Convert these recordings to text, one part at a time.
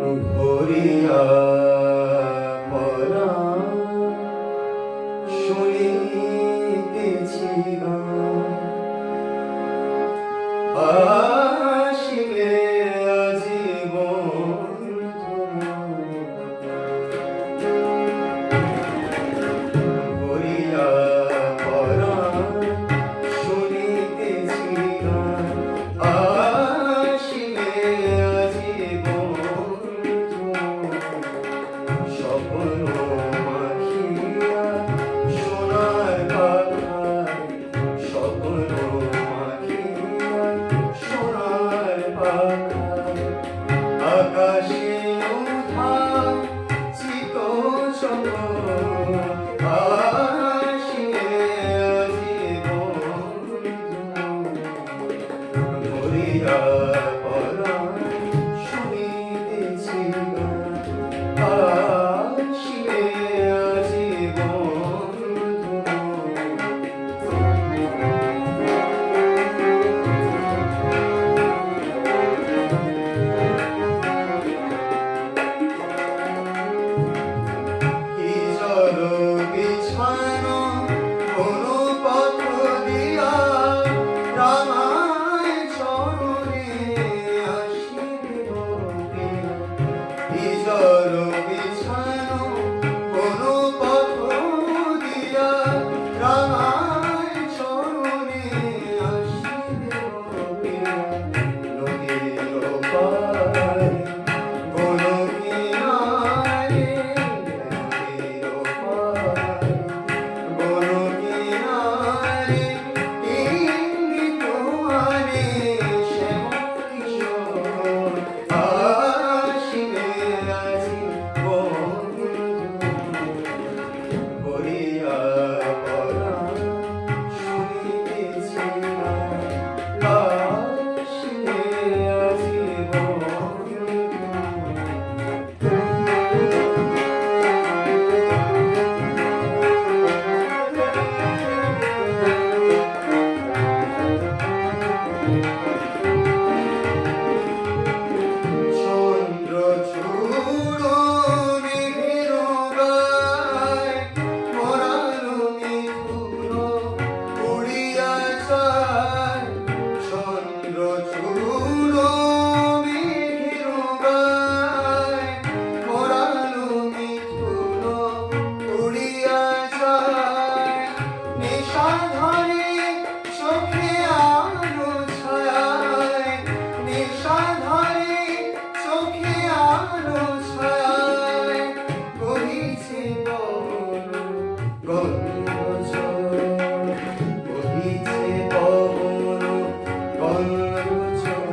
ভরিয়া পরা শুনিতেছি গান আসিবে আজীবন ভরিয়া পরা শুনিতেছি গান আসিবে আজীবন স্বপ্ন মাখিয়া সোনার পাখায় স্বপ্ন মাখিয়া সোনার পাখায় আকাশে উঠা চিত চকর আসিবে আজীবন ভরিয়া পরা শুনিতেছি গান আসিবে আজীবন কি জল বিছানো কোনো পথ দিয়া রামায় চরণে আসিবে বলিয়া কি জল বিছানো কোনো পথ দিয়া রামায় চরণে আসিবে বলিয়া নদীর পারে কোন কিনারে নদীর পারে কোন কিনারে ইঙ্গিত আনে শ্যামল কিশোর আসিবে আজীবন ভরিয়া পরা শুনিতেছি গান আসিবে আজীবন চন্দ্র চূড় মেঘের গায় মরালো মিথুন উড়িয়া যায় চন্দ্র চূড় মেঘের গায় মরালো মিথুন উড়িয়া যায় নেশা ধরে চোখে আলো ছায় নেশা ধরে চোখে আলো ছায় বহিছে পবন গন্ধঝড় বহিছে পবন গন্ধঝড়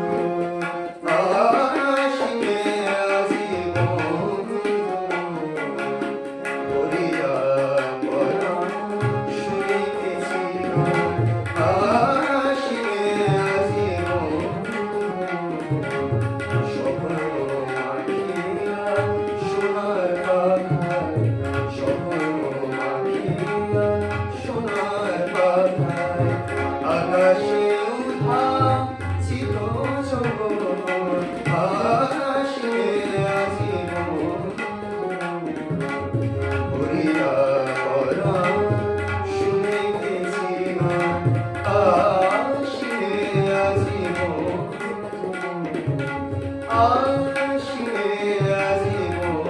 আসিবে আজীবন ভরিয়া পরা শুনিতেছি গান আসিবে আজীবন স্বপ্ন মাখিয়া সোনার পাখায় স্বপ্ন মাখিয়া সোনার পাখায় আকাশে উঠা চিত চকর আসিবে আজীবন ভরিয়া পরা শুনিতেছি গান আসিবে আজীবন আসিবে আজীবন